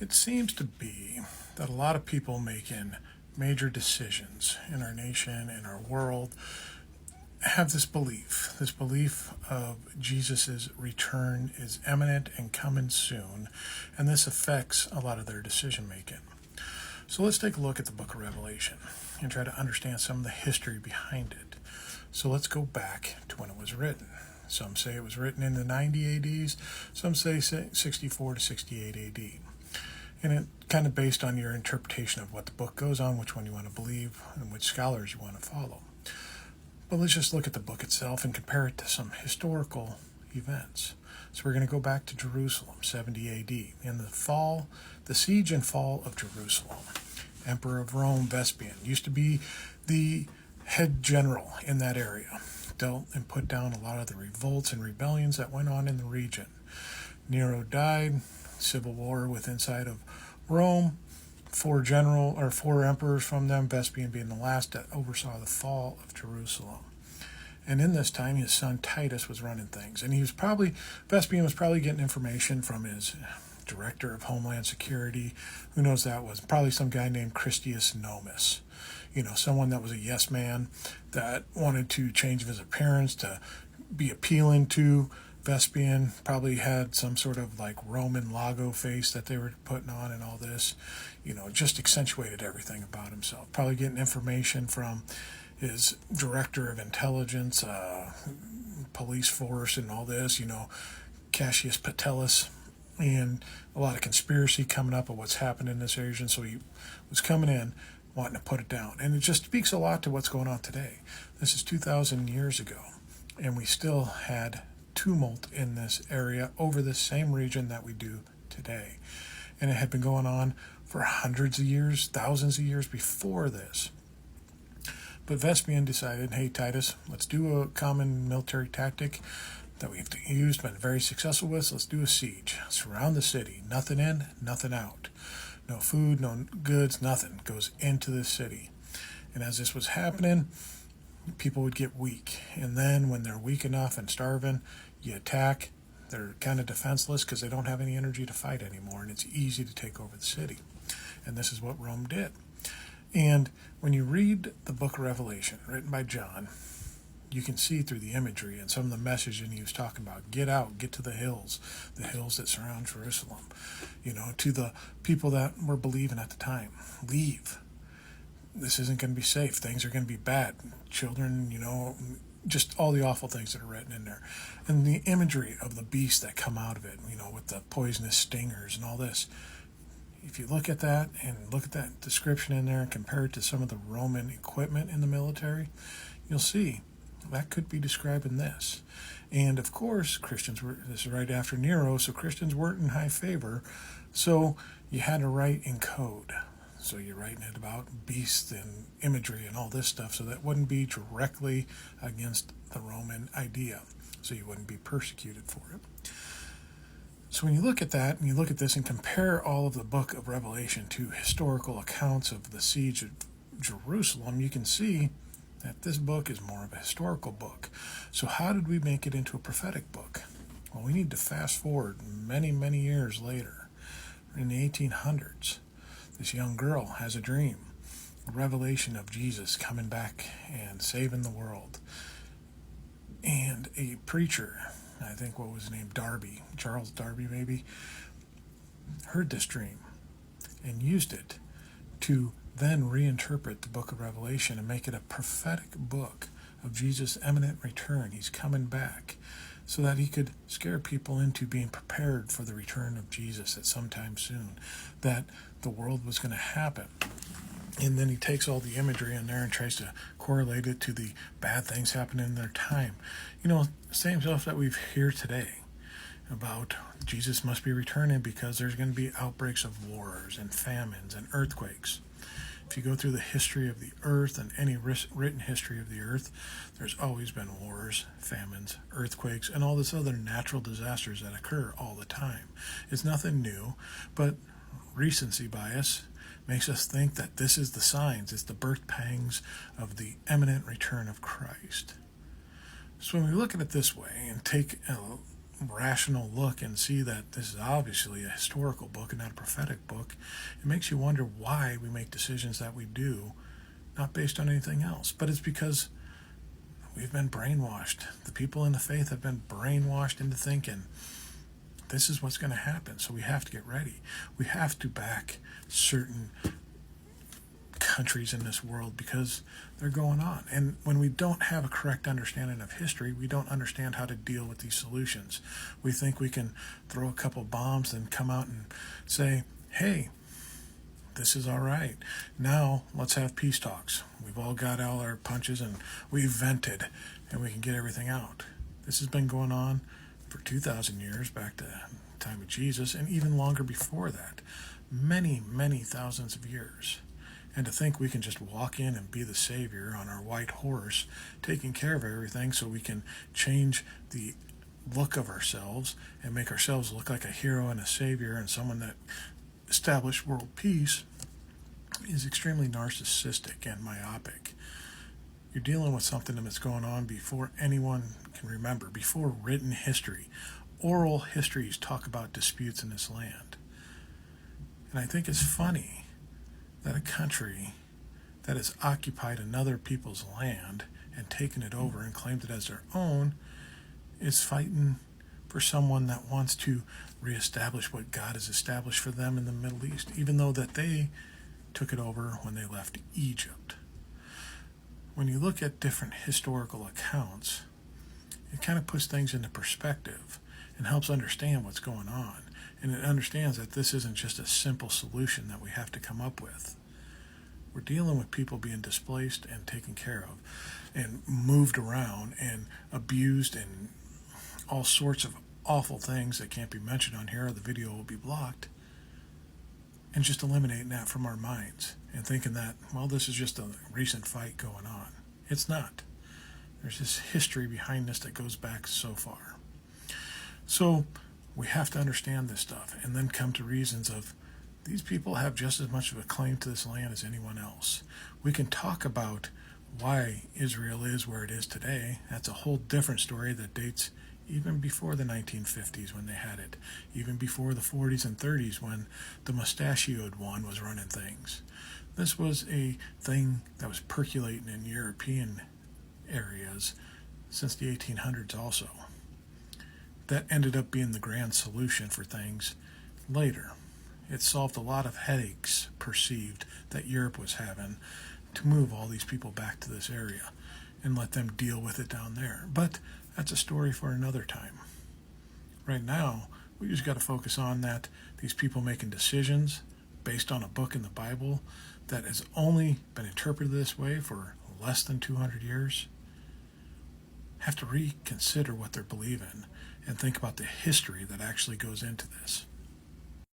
It seems to be that a lot of people making major decisions in our nation, in our world, have this belief of Jesus' return is imminent and coming soon, and this affects a lot of their decision making. So let's take a look at the book of Revelation and try to understand some of the history behind it. So let's go back to when it was written. Some say it was written in the 90 ADs, some say 64 to 68 AD. And it kind of based on your interpretation of what the book goes on, which one you want to believe, and which scholars you want to follow. But let's just look at the book itself and compare it to some historical events. So we're going to go back to Jerusalem, 70 AD. In the siege and fall of Jerusalem, Emperor of Rome, Vespasian, used to be the head general in that area, dealt and put down a lot of the revolts and rebellions that went on in the region. Nero died, civil war inside of Rome, four emperors from them, Vespasian being the last that oversaw the fall of Jerusalem. And in this time, his son Titus was running things, and Vespasian was probably getting information from his director of Homeland Security. Who knows that was? Probably some guy named Christius Nomus. Someone that was a yes man that wanted to change his appearance to be appealing to Vespasian. Probably had some sort of like Roman logo face that they were putting on and all this. Just accentuated everything about himself. Probably getting information from his director of intelligence, police force and all this, Cassius Patelus, and a lot of conspiracy coming up of what's happened in this region. So he was coming in wanting to put it down. And it just speaks a lot to what's going on today. This is 2,000 years ago, and we still had tumult in this area over the same region that we do today. And it had been going on for hundreds of years, thousands of years before this. But Vespasian decided, hey, Titus, let's do a common military tactic that we've used, been very successful with. So let's do a siege. Surround the city. Nothing in, nothing out. No food, no goods, nothing goes into the city. And as this was happening, people would get weak. And then when they're weak enough and starving, you attack. They're kind of defenseless because they don't have any energy to fight anymore, and it's easy to take over the city. And this is what Rome did. And when you read the book of Revelation, written by John, you can see through the imagery and some of the messaging he was talking about. Get out, get to the hills that surround Jerusalem. To the people that were believing at the time, leave. This isn't going to be safe. Things are going to be bad. Children, just all the awful things that are written in there. And the imagery of the beasts that come out of it, with the poisonous stingers and all this. If you look at that and look at that description in there and compare it to some of the Roman equipment in the military, you'll see that could be describing this. And of course, this is right after Nero, so Christians weren't in high favor. So you had to write in code. So you're writing it about beasts and imagery and all this stuff, so that wouldn't be directly against the Roman idea. So you wouldn't be persecuted for it. So when you look at that, and you look at this and compare all of the book of Revelation to historical accounts of the siege of Jerusalem, you can see that this book is more of a historical book. So how did we make it into a prophetic book? Well, we need to fast forward many, many years later. In the 1800s, this young girl has a dream, a revelation of Jesus coming back and saving the world. And a preacher, I think what was his name, Darby, Charles Darby maybe, heard this dream and used it to then reinterpret the book of Revelation and make it a prophetic book of Jesus' imminent return. He's coming back so that he could scare people into being prepared for the return of Jesus at some time soon, that the world was going to happen. And then he takes all the imagery in there and tries to correlate it to the bad things happening in their time. Same stuff that we hear today about Jesus must be returning because there's going to be outbreaks of wars and famines and earthquakes. If you go through the history of the earth and any written history of the earth, there's always been wars, famines, earthquakes, and all this other natural disasters that occur all the time. It's nothing new, but recency bias makes us think that this is the signs, it's the birth pangs of the imminent return of Christ. So when we look at it this way and take a rational look and see that this is obviously a historical book and not a prophetic book, it makes you wonder why we make decisions that we do, not based on anything else. But it's because we've been brainwashed. The people in the faith have been brainwashed into thinking this is what's going to happen. So we have to get ready. We have to back certain countries in this world because they're going on. And when we don't have a correct understanding of history, we don't understand how to deal with these solutions. We think we can throw a couple bombs and come out and say, hey, this is all right. Now let's have peace talks. We've all got all our punches and we've vented and we can get everything out. This has been going on for 2,000 years, back to the time of Jesus, and even longer before that. Many, many thousands of years. And to think we can just walk in and be the savior on our white horse, taking care of everything so we can change the look of ourselves and make ourselves look like a hero and a savior and someone that established world peace, is extremely narcissistic and myopic. You're dealing with something that's going on before anyone can remember, before written history. Oral histories talk about disputes in this land. And I think it's funny that a country that has occupied another people's land and taken it over and claimed it as their own is fighting for someone that wants to reestablish what God has established for them in the Middle East, even though that they took it over when they left Egypt. When you look at different historical accounts, it kind of puts things into perspective and helps understand what's going on. And it understands that this isn't just a simple solution that we have to come up with. We're dealing with people being displaced and taken care of and moved around and abused and all sorts of awful things that can't be mentioned on here or the video will be blocked. And just eliminating that from our minds and thinking that, well, this is just a recent fight going on. It's not. There's this history behind this that goes back so far. So we have to understand this stuff and then come to reasons of these people have just as much of a claim to this land as anyone else. We can talk about why Israel is where it is today. That's a whole different story that dates even before the 1950s when they had it, even before the 40s and 30s when the mustachioed one was running things. This was a thing that was percolating in European areas since the 1800s also. That ended up being the grand solution for things later. It solved a lot of headaches perceived that Europe was having to move all these people back to this area and let them deal with it down there. But that's a story for another time. Right now, we just got to focus on that these people making decisions based on a book in the Bible that has only been interpreted this way for less than 200 years have to reconsider what they're believing and think about the history that actually goes into this.